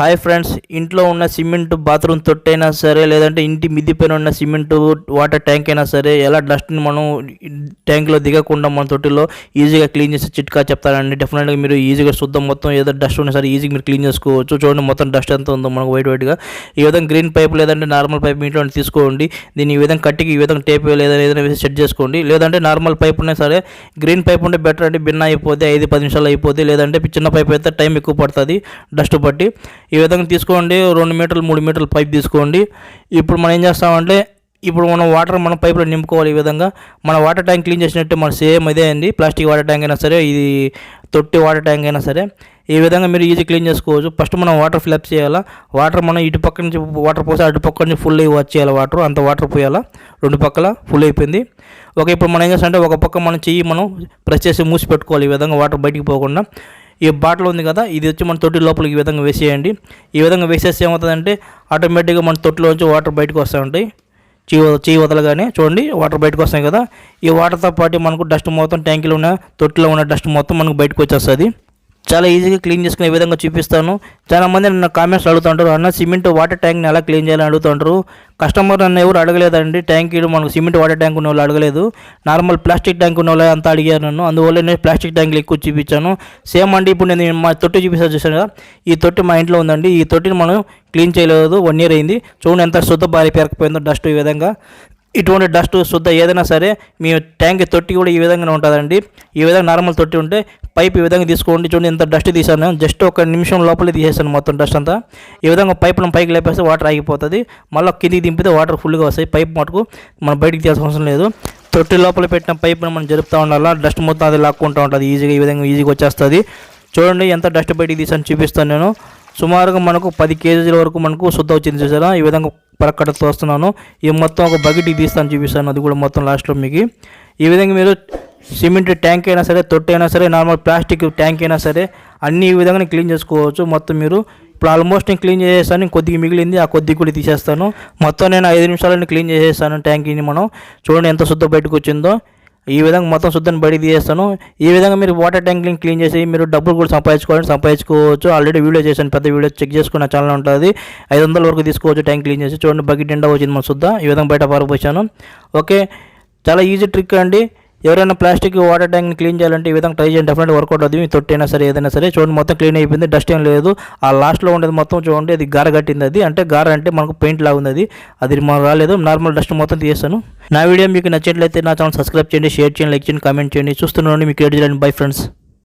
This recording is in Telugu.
హాయ్ ఫ్రెండ్స్, ఇంట్లో ఉన్న సిమెంట్ బాత్రూమ్ తొట్టైనా సరే, లేదంటే ఇంటి మిద్ది పైన ఉన్న సిమెంట్ వాటర్ ట్యాంక్ అయినా సరే, ఎలా డస్ట్ని మనం ట్యాంక్లో దిగకుండా మన తొట్టిలో ఈజీగా క్లీన్ చేసే చిట్కా చెప్తానండి. డెఫినెట్గా మీరు ఈజీగా శుద్ధం మొత్తం ఏదో డస్ట్ ఉన్నా సరే ఈజీగా మీరు క్లీన్ చేసుకోవచ్చు. చూడండి మొత్తం డస్ట్ ఎంత ఉందో మనకు వైట్గా. ఈ విధంగా గ్రీన్ పైప్ లేదంటే నార్మల్ పైప్ ఇంట్లో తీసుకోండి. దీన్ని ఈ విధంగా కట్టికి ఈ విధంగా టేప్ ఏదైనా వేసి సెట్ చేసుకోండి. లేదంటే నార్మల్ పైప్ ఉన్నా సరే, గ్రీన్ పైప్ ఉంటే బెటర్ అండి. భిన్న అయిపోతే 5-10 నిమిషాలు అయిపోతే, లేదంటే చిన్న పైప్ అయితే టైం ఎక్కువ పడుతుంది డస్ట్ బట్టి. ఈ విధంగా తీసుకోండి. 2 మీటర్లు 3 మీటర్ల పైప్ తీసుకోండి. ఇప్పుడు మనం ఏం చేస్తామంటే, ఇప్పుడు మనం వాటర్ మన పైపులో నింపుకోవాలి. ఈ విధంగా మన వాటర్ ట్యాంక్ క్లీన్ చేసినట్టు మన సేమ్ ఇదే అండి. ప్లాస్టిక్ వాటర్ ట్యాంక్ అయినా సరే, ఇది తొట్టి వాటర్ ట్యాంక్ అయినా సరే, ఈ విధంగా మీరు ఈజీ క్లీన్ చేసుకోవచ్చు. ఫస్ట్ మనం వాటర్ ఫిల్అప్ చేయాలా. వాటర్ మనం ఇటు పక్క నుంచి వాటర్ పోసి అటు పక్క నుంచి ఫుల్ వచ్చేయాలి. అంత వాటర్ పోయాలా. 2 పక్కల ఫుల్ అయిపోయింది. ఓకే, ఇప్పుడు మనం ఏం చేస్తామంటే, ఒక పక్క మనం చెయ్యి మనం ప్రెస్ చేసి మూసి పెట్టుకోవాలి. ఈ విధంగా వాటర్ బయటికి పోకుండా. ఈ బాటిల్ ఉంది కదా, ఇది వచ్చి మన తొట్టి లోపలికి ఈ విధంగా వేసేయండి. ఈ విధంగా వేసేస్తే ఏమవుతుందంటే, ఆటోమేటిక్గా మన తొట్టిలోంచి వాటర్ బయటకు వస్తూ ఉంటాయి. చెయ్యి వదలగానే చూడండి వాటర్ బయటకు వస్తాయి కదా. ఈ వాటర్తో పాటు మనకు డస్ట్ మొత్తం ట్యాంకీలో ఉన్న తొట్టిలో ఉన్న డస్ట్ మొత్తం మనకు బయటకు వచ్చేస్తుంది. చాలా ఈజీగా క్లీన్ చేసుకునే విధంగా చూపిస్తాను. చాలామంది నన్ను కామెంట్స్ అడుగుతుంటారు, అన్న సిమెంట్ వాటర్ ట్యాంక్ని ఎలా క్లీన్ చేయాలని అడుగుతుంటారు. కస్టమర్ నన్ను ఎవరు అడగలేదండి. ట్యాంక్ మనకు సిమెంట్ వాటర్ ట్యాంక్ ఉన్న వాళ్ళు అడగలేదు. నార్మల్ ప్లాస్టిక్ ట్యాంక్ ఉన్న వాళ్ళు అంతా అడిగారు నన్ను. అందువల్ల నేను ప్లాస్టిక్ ట్యాంకులు ఎక్కువ చూపించాను. సేమ్ అండి, ఇప్పుడు నేను మా తొట్టి చూపిస్తాను చూసాను కదా, ఈ తొట్టి మా ఇంట్లో ఉందండి. ఈ తొట్టిని మనం క్లీన్ చేయలేదు, 1 ఇయర్ అయింది. చూడండి ఎంత శుద్ధ బారి పేరకపోయిందో డస్ట్. ఈ విధంగా ఇటువంటి డస్ట్ శుద్ధ ఏదైనా సరే మీ ట్యాంక్ తొట్టి కూడా ఈ విధంగానే ఉంటుందండి. ఈ విధంగా నార్మల్ తొట్టి ఉంటే పైప్ ఈ విధంగా తీసుకోండి. చూడండి ఎంత డస్ట్ తీసాను. జస్ట్ 1 నిమిషం లోపలే తీసేసాను మొత్తం డస్ట్ అంతా. ఈ విధంగా పైపులను పైకి లేపేస్తే వాటర్ ఆగిపోతుంది. మళ్ళీ కిందికి దింపితే వాటర్ ఫుల్గా వస్తాయి. పైప్ మటుకు మనం బయటికి తీయాల్సిన అవసరం లేదు. తొట్టి లోపల పెట్టిన పైప్ని మనం జరుపుతూ ఉండాలి. డస్ట్ మొత్తం అది లాక్కుంటూ ఉంటుంది ఈజీగా. ఈ విధంగా ఈజీగా వచ్చేస్తుంది. చూడండి ఎంత డస్ట్ బయటికి తీసాను చూపిస్తాను నేను. సుమారుగా మనకు 10 కేజీల వరకు మనకు శుద్ధ వచ్చింది చూసారా. ఈ విధంగా పరక్కడతో వస్తున్నాను. ఈ మొత్తం ఒక బకెట్కి తీస్తాను చూపిస్తాను, అది కూడా మొత్తం లాస్ట్లో మీకు. ఈ విధంగా మీరు సిమెంట్ ట్యాంక్ అయినా సరే, తొట్టి అయినా సరే, నార్మల్ ప్లాస్టిక్ ట్యాంక్ అయినా సరే, అన్ని ఈ విధంగా క్లీన్ చేసుకోవచ్చు. మొత్తం మీరు ఇప్పుడు ఆల్మోస్ట్ నేను క్లీన్ చేసేస్తాను. కొద్దిగా మిగిలింది, ఆ కొద్దిగా కూడా తీసేస్తాను. మొత్తం నేను 5 నిమిషాలని క్లీన్ చేసేస్తాను ట్యాంక్ని. మనం చూడండి ఎంత శుద్ధ బయటకు వచ్చిందో. ఈ విధంగా మొత్తం శుద్ధాన్ని బయటికి తీసేస్తాను. ఈ విధంగా మీరు వాటర్ ట్యాంక్ని క్లీన్ చేసి మీరు డబ్బులు కూడా సంపాదించుకోవచ్చు. ఆల్రెడీ వీడియో చేశాను, పెద్ద వీడియో చెక్ చేసుకున్న ఛానల్ ఉంటుంది. 500 వరకు తీసుకోవచ్చు ట్యాంక్ క్లీన్ చేసి. చూడండి బకెట్ నిండా వచ్చింది మన శుద్ధ. ఈ విధంగా బయట పారిపోయాను. ఓకే, చాలా ఈజీ ట్రిక్ అండి. ఎవరైనా ప్లాస్టిక్ వాటర్ ట్యాంక్ని క్లీన్ చేయాలంటే ఈ విధంగా ట్రై చేయండి. డెఫినెట్గా వర్కౌట్ అవుతుంది. మీ తొట్టైనా సరే ఏదైనా సరే. చూడండి మొత్తం క్లీన్ అయిపోయింది, డస్ట్ ఏం లేదు. ఆ లాస్ట్లో ఉండేది మొత్తం చూడండి, అది గార కట్టింది. అది అంటే గార అంటే మనకు పెయింట్ లాగా ఉంది. అది మనకు రాలేదు. నార్మల్ డస్ట్ మొత్తం తీసేస్తాను. నా వీడియో మీకు నచ్చినట్లయితే నా ఛానల్ సబ్స్క్రైబ్ చేయండి, షేర్ చేయండి, లైక్ చేయండి, కామెంట్ చేయండి. చూస్తున్నాను మీకు క్రియేట్ చేయండి. Bye friends.